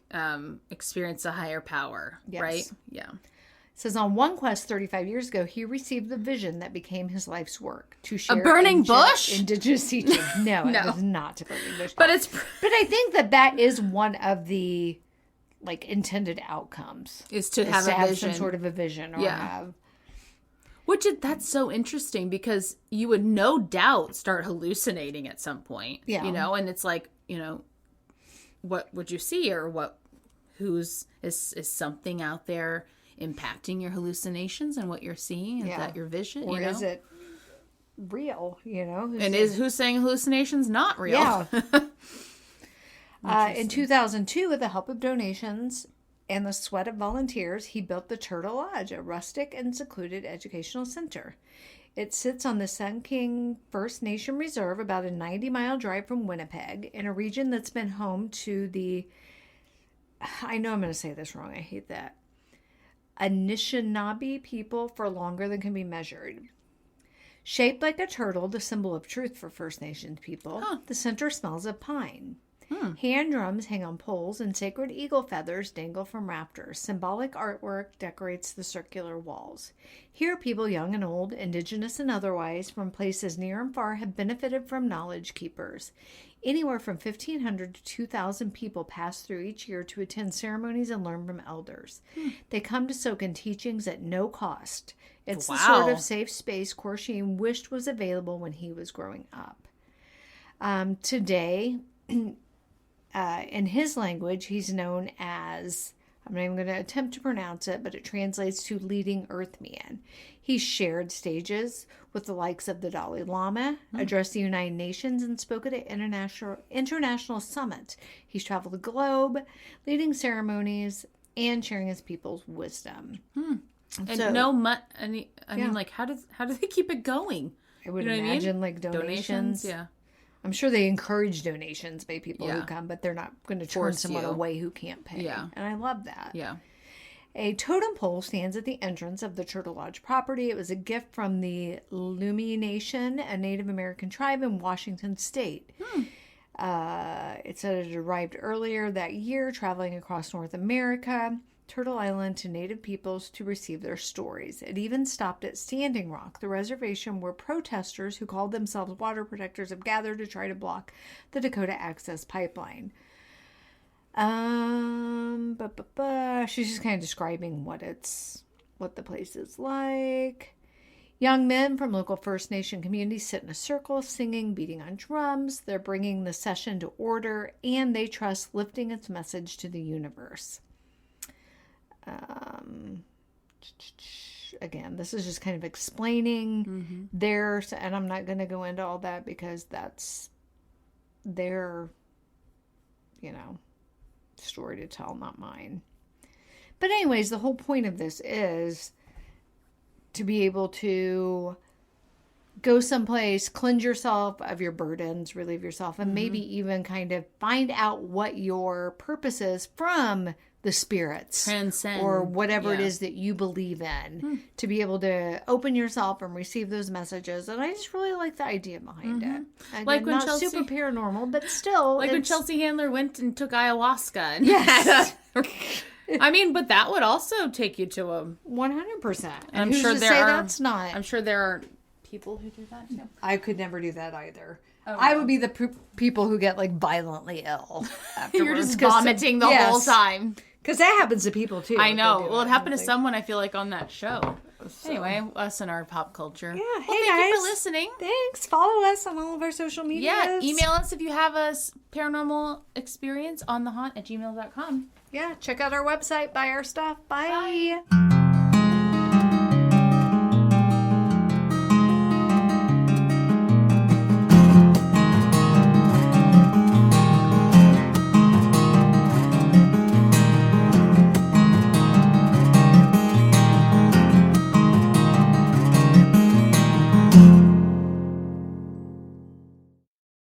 experience a higher power, right? Yeah. It says on one quest 35 years ago, he received the vision that became his life's work. To share a burning bush? Indigenous teaching. No, it was not a burning bush. But But I think that is one of the, intended outcomes. Is to have a vision. Some sort of a vision. Or have... That's so interesting because you would no doubt start hallucinating at some point. Yeah. And it's like, what would you see, or is something out there impacting your hallucinations and what you're seeing? Is that your vision? Or is it real? Who's saying hallucinations not real? Yeah. In 2002, with the help of donations and the sweat of volunteers, he built the Turtle Lodge, a rustic and secluded educational center. It sits on the Sun King First Nation Reserve, about a 90-mile drive from Winnipeg, in a region that's been home to the... I know I'm going to say this wrong. I hate that. Anishinaabe people for longer than can be measured. Shaped like a turtle, the symbol of truth for First Nations people, the center smells of pine. Hand drums hang on poles, and sacred eagle feathers dangle from rafters. Symbolic artwork decorates the circular walls. Here, people young and old, indigenous and otherwise, from places near and far, have benefited from knowledge keepers. Anywhere from 1,500 to 2,000 people pass through each year to attend ceremonies and learn from elders. They come to soak in teachings at no cost. It's the sort of safe space Korshine wished was available when he was growing up. Today... in his language, he's known as I'm not even going to attempt to pronounce it, but it translates to leading Earthman. He shared stages with the likes of the Dalai Lama, addressed the United Nations, and spoke at an international summit. He's traveled the globe, leading ceremonies and sharing his people's wisdom. And So, I mean, like, how do they keep it going? I would You know what I imagine mean? like donations. Yeah. I'm sure they encourage donations by people who come, but they're not going to turn Force someone you. away who can't pay. Yeah. And I love that. Yeah. A totem pole stands at the entrance of the Turtle Lodge property. It was a gift from the Lummi Nation, a Native American tribe in Washington State. It said it arrived earlier that year, traveling across North America, Turtle Island, to Native peoples to receive their stories. It even stopped at Standing Rock, the reservation where protesters who called themselves water protectors have gathered to try to block the Dakota Access Pipeline. She's just kind of describing what the place is like. Young men from local First Nation communities sit in a circle, singing, beating on drums. They're bringing the session to order, and they trust lifting its message to the universe. Again, this is just kind of explaining theirs, and I'm not going to go into all that because that's their, story to tell, not mine. But anyways, the whole point of this is to be able to go someplace, cleanse yourself of your burdens, relieve yourself, and maybe even kind of find out what your purpose is from the spirits. Transcend. Or whatever it is that you believe in. To be able to open yourself and receive those messages. And I just really like the idea behind it. Again, Like when not Chelsea, super paranormal, but still. Like when Chelsea Handler went and took ayahuasca. And Yes. I mean, but that would also take you to a... 100%. And I'm who's sure to there say are... that's not? I'm sure there are people who do that too. I could never do that either. Oh, I no. would be the people who get like violently ill afterwards. You're just vomiting the whole time. Because that happens to people too. I if know. they do Well, it happened to Like- someone, I feel like, on that show. So- Anyway, us and our pop culture. Yeah. Well, Hey thank guys. you for listening. Thanks. Follow us on all of our social media. Yeah, email us if you have a paranormal experience on thehaunt@gmail.com. Yeah. Check out our website. Buy our stuff. Bye. Bye.